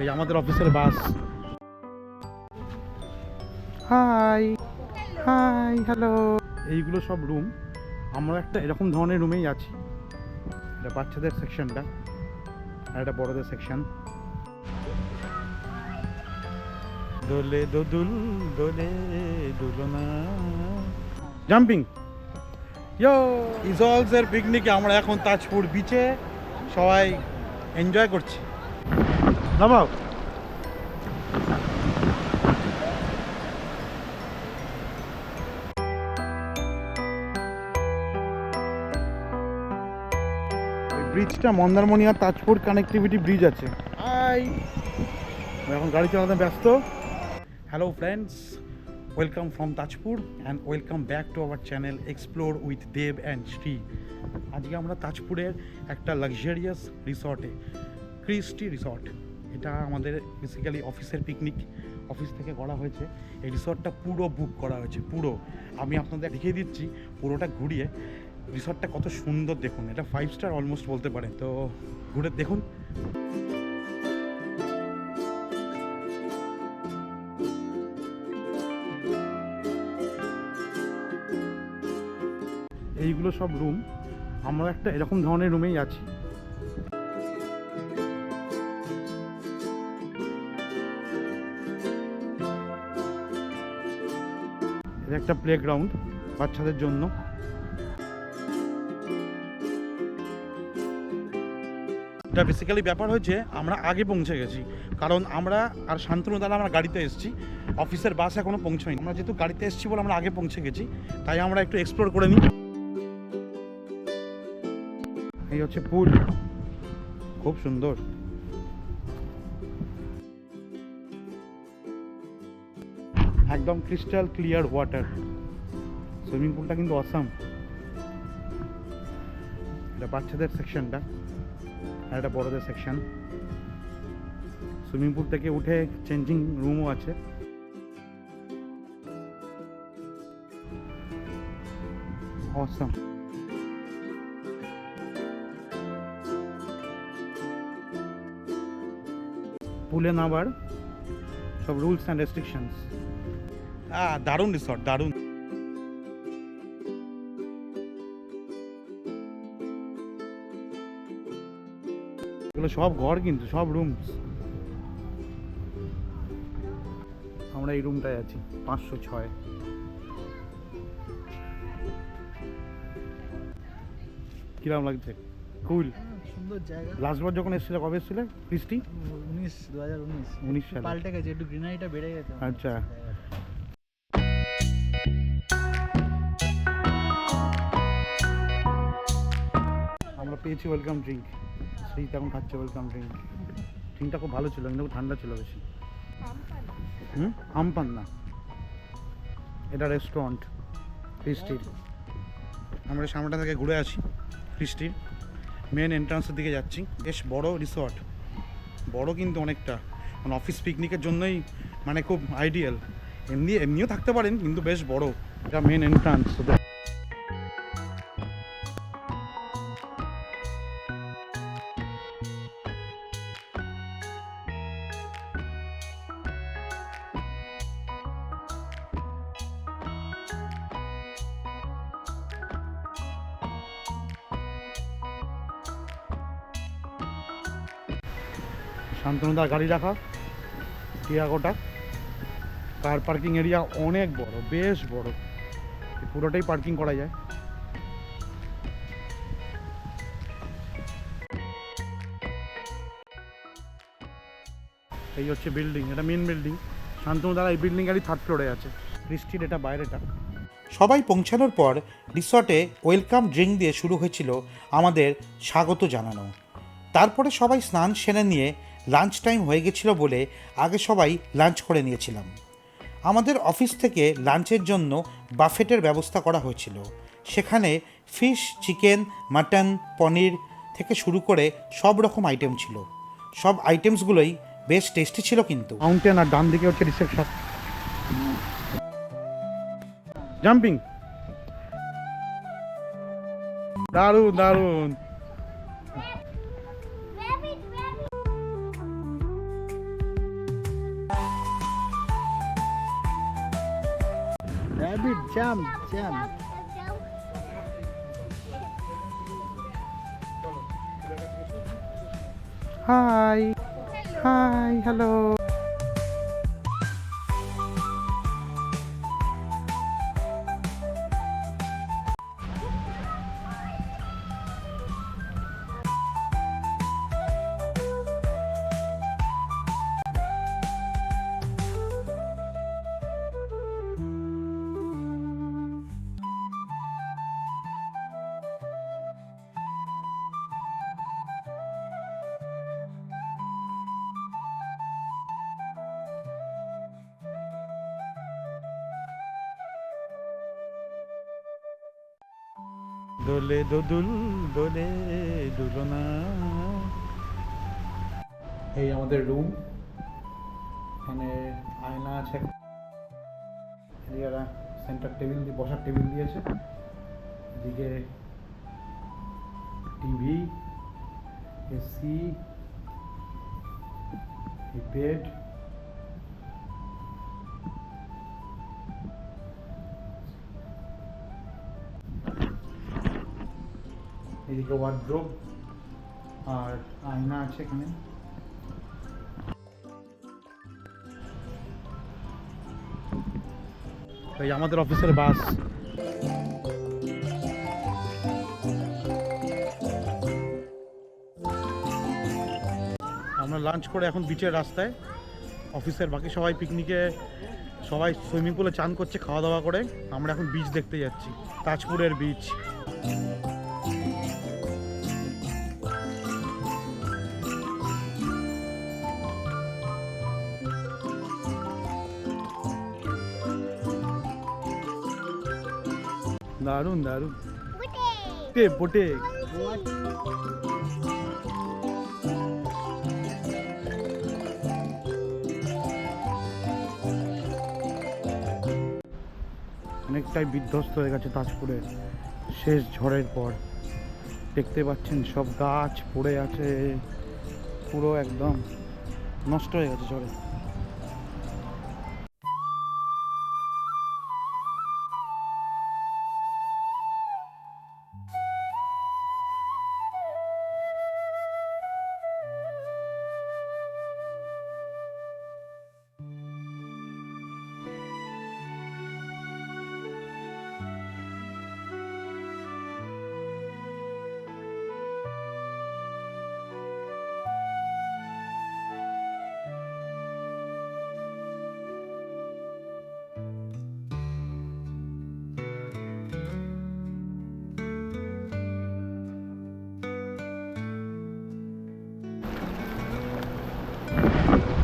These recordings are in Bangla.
এই আমাদের অফিসের বাস। High hi hello. এইগুলো সব রুম। আমরা একটা এরকম ধরনের রুমেই আছি। এটা বাচ্চাদের সেকশনটা আর এটা বড়দের সেকশন। দোলে দোদুল দোলে দোলনা জাম্পিং ইয়ো ইজলসের পিকনিকে আমরা এখন তাজপুর বিচে সবাই এনজয় করছি। নামাও। ব্রিজটা মন্দারমণি আর তাজপুর কানেক্টিভিটি ব্রিজ আছে। হাই, এখন গাড়ি চালাতে ব্যস্ত। Hello friends, welcome from Tajpur and welcome back to our channel explore with Dev and Shri. আজকে আমরা তাজপুরের একটা লাক্সারিয়াস রিসর্টে, ক্রিস্টি রিসর্ট। এটা আমাদের বেসিক্যালি অফিসের পিকনিক, অফিস থেকে করা হয়েছে। এই রিসর্টটা পুরো বুক করা হয়েছে, পুরো। আমি আপনাদের দেখিয়ে দিচ্ছি পুরোটা ঘুরিয়ে। রিসর্টটা কত সুন্দর দেখুন, এটা 5 স্টার অলমোস্ট বলতে পারেন। তো ঘুরে দেখুন। এইগুলো সব রুম। আমরা একটা এরকম ধরনের রুমেই আছি। এটা একটা প্লেগ্রাউন্ড বাচ্চাদের জন্য। এটা বেসিক্যালি ব্যাপার হচ্ছে আমরা আগে পৌঁছে গেছি, কারণ আমরা আর শান্তনু দ্বারা আমরা গাড়িতে এসেছি, অফিসের বাস এখনো পৌঁছয়নি। আমরা যেহেতু গাড়িতে এসেছি বলে আমরা আগে পৌঁছে গেছি, তাই আমরা একটু এক্সপ্লোর করে নিই। এই হচ্ছে পুল, খুব সুন্দর। একদম ক্রিস্টাল ক্লিয়ার ওয়াটার। সুইমিং পুলটা কিন্তু অসাম। এটা বাচ্চাদের সেকশনটা আর এটা বড়দের সেকশন। সুইমিং পুল থেকে উঠে চেঞ্জিং রুমও আছে। অসাম। পুলে নামার সব রুলস অ্যান্ড রেস্ট্রিকশনস। দারুণ রিসর্ট, দারুণ। এগুলো সব ঘর, কিন্তু সব রুমস। আমরা এই রুমটায় আছি 506। কিরকম লাগছে? কুল, সুন্দর জায়গা। লাস্টবার যখন এসেছিলে, কবে এসেছিলে ক্রিস্টি? 2019 সালে। পাল্টে গেছে, একটু গ্রিনারিটা বেড়ে গেছে। আচ্ছা। আমরা পেয়েছি ওয়েলকাম ড্রিঙ্ক। সেই তখন খাচ্ছে ওয়েলকাম ড্রিঙ্ক। ড্রিঙ্কটা খুব ভালো ছিল, কিন্তু ঠান্ডা ছিল বেশি। আমপান না, এটা রেস্টুরেন্ট ক্রিস্টির। আমরা সামনেটা থেকে ঘুরে আসি। ক্রিস্টির মেন এন্ট্রান্সের দিকে যাচ্ছি। বেশ বড় রিসর্ট, বড় কিন্তু অনেকটা, মানে অফিস পিকনিকের জন্যই মানে খুব আইডিয়াল। এমনিও থাকতে পারেন, কিন্তু বেশ বড়। এটা মেন এন্ট্রান্স। শান্তনুদার গাড়ি রাখা টিয়াগোটা। কার পার্কিং এরিয়া অনেক বড়, বেশ বড়, পুরোটাই পার্কিং করা যায়। এই হচ্ছে বিল্ডিং, এটা মেন বিল্ডিং। শান্তনুদার এই বিল্ডিং এরই 3rd ফ্লোরে আছে। বৃষ্টির এটা বাইরেটা। সবাই পৌঁছানোর পর রিসর্টে ওয়েলকাম ড্রিঙ্ক দিয়ে শুরু হয়েছিল আমাদের স্বাগত জানানো। তারপরে সবাই স্নান সেরে নিয়ে লাঞ্চ টাইম হয়ে গেছিল বলে আগে সবাই লাঞ্চ করে নিয়েছিলাম। আমাদের অফিস থেকে লাঞ্চের জন্য বাফেটের ব্যবস্থা করা হয়েছিল। সেখানে ফিশ, চিকেন, মাটন, পনির থেকে শুরু করে সব রকম আইটেম ছিল। সব আইটেমসগুলোই বেশ টেস্টি ছিল। কিন্তু মাউন্টেন আর ডান দিকে হচ্ছে রিসেপশন। জাম্পিং, দারুণ দারুণ। Jam jam. High hi hello. দোলে দোদুল দোলে দুলনা। এই আমাদের রুম, এখানে আয়না আছে, এদিকে সেন্টার টেবিল দিয়ে বসার টেবিল দিয়েছে, এদিকে টিভি, এসি, বেড, এদিকে ওয়ার্ড্রোব আর আয়না আছে এখানে। এই আমাদের অফিসের বাস। আমরা লাঞ্চ করে এখন বিচের রাস্তায়, অফিসের বাকি সবাই পিকনিকে, সবাই সুইমিং পুলে চান করছে খাওয়া দাওয়া করে। আমরা এখন বিচ দেখতে যাচ্ছি, তাজপুরের বিচ। দারুণ দারুণ। বোটে বোটে অনেকটাই বিধ্বস্ত হয়ে গেছে তাজপুরের শেষ ঝড়ের পর। দেখতে পাচ্ছেন সব গাছ পড়ে আছে, পুরো একদম নষ্ট হয়ে গেছে ঝড়ে।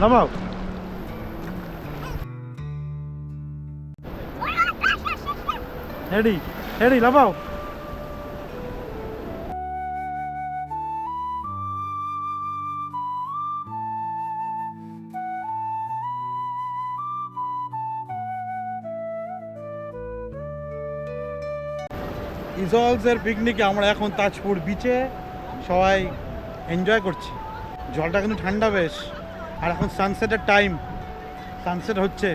নামাও। রেডি রেডি নামাও। ইজলসের পিকনিকে আমরা এখন তাজপুর বিচে সবাই এনজয় করছি। জলটা কিন্তু ঠান্ডা বেশ, আর এখন সানসেটের টাইম, সানসেট হচ্ছে।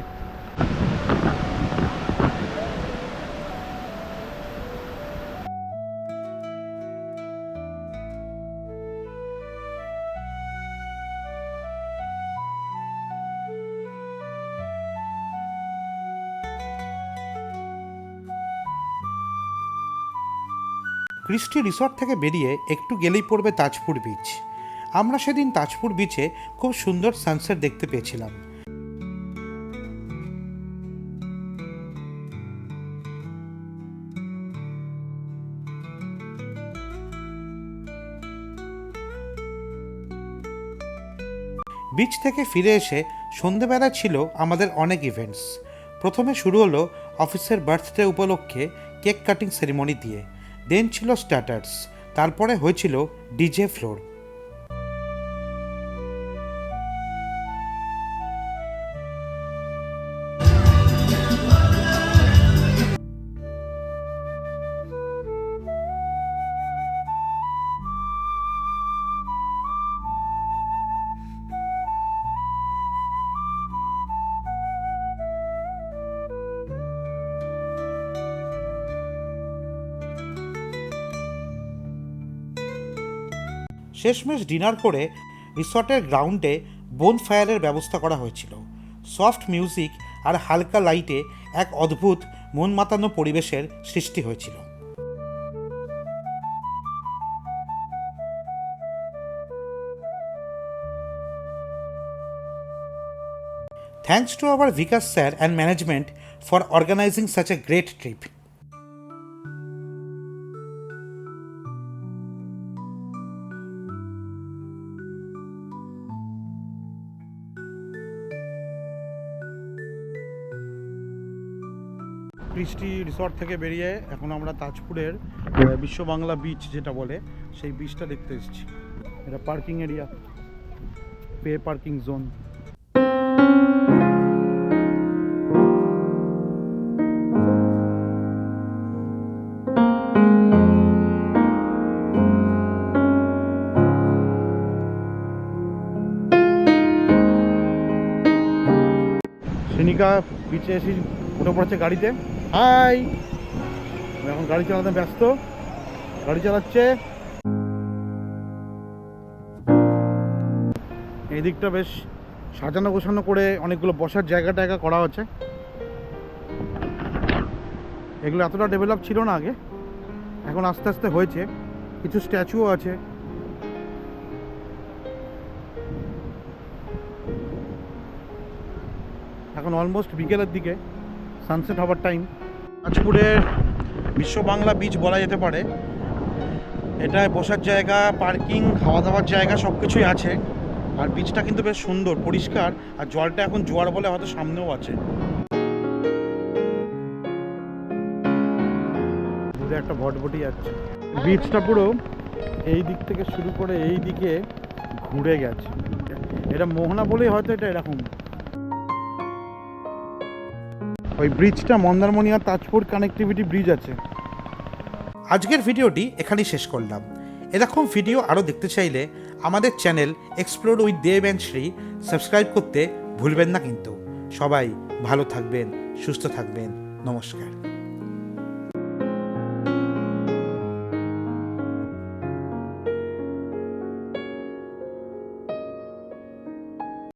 ক্রিস্টি রিসর্ট থেকে বেরিয়ে একটু গেলেই পড়বে তাজপুর বিচ। আমরা সেদিন তাজপুর বিচে খুব সুন্দর সানসেট দেখতে পেয়েছিলাম। বিচ থেকে ফিরে এসে সন্ধেবেলা ছিল আমাদের অনেক ইভেন্টস। প্রথমে শুরু হলো অফিসের বার্থডে উপলক্ষে কেক কাটিং সেরিমনি দিয়ে, দেন ছিল স্টার্টার্স, তারপরে হয়েছিল ডিজে ফ্লোর। শেষমেশ ডিনার করে রিসর্টের গ্রাউন্ডে বোনফায়ারের ব্যবস্থা করা হয়েছিল। সফট মিউজিক আর হালকা লাইটে এক অদ্ভুত মন মাতানো পরিবেশের সৃষ্টি হয়েছিল। Thanks to our Vikas sir and management for organizing such a great trip. Christy resort থেকে বেরিয়ে এখন আমরা তাজপুরের বিশ্ব বাংলা বিচ যেটা বলে সেই বিচটা দেখতে এসেছি। এটা parking area, pay parking zone. সেনিকা বিচে এসে উঠে পড়েছে গাড়িতে। হাই, এখন গাড়ি চালাতে ব্যস্ত, গাড়ি চালাচ্ছে। এই দিকটা বেশ সাজানো গোছানো করে অনেকগুলো বসার জায়গা টায়গা করা হচ্ছে। এগুলো এতটা ডেভেলপ ছিল না আগে, এখন আস্তে আস্তে হয়েছে। কিছু স্ট্যাচুও আছে। এখন অলমোস্ট বিকেলের দিকে, সানসেট হবার টাইম। তাজপুরের বিশ্ব বাংলা বিচ বলা যেতে পারে। এটায় বসার জায়গা, পার্কিং, খাওয়া দাওয়ার জায়গা সব কিছুই আছে। আর বিচটা কিন্তু বেশ সুন্দর, পরিষ্কার। আর জলটা এখন জোয়ার বলে হয়তো সামনেও আছে। দূরে একটা ভটভটি যাচ্ছে। বিচটা পুরো এই দিক থেকে শুরু করে এই দিকে ঘুরে গেছে। এটা মোহনা বলেই হয়তো এটা এরকম। ওই ব্রিজটা মন্দারমণি আর তাজপুর কানেক্টিভিটি ব্রিজ আছে। আজকের ভিডিওটি এখানেই শেষ করলাম। এরকম ভিডিও আরও দেখতে চাইলে আমাদের channel explore with Dev and Shri subscribe করতে ভুলবেন না কিন্তু। সবাই ভালো থাকবেন, সুস্থ থাকবেন। নমস্কার।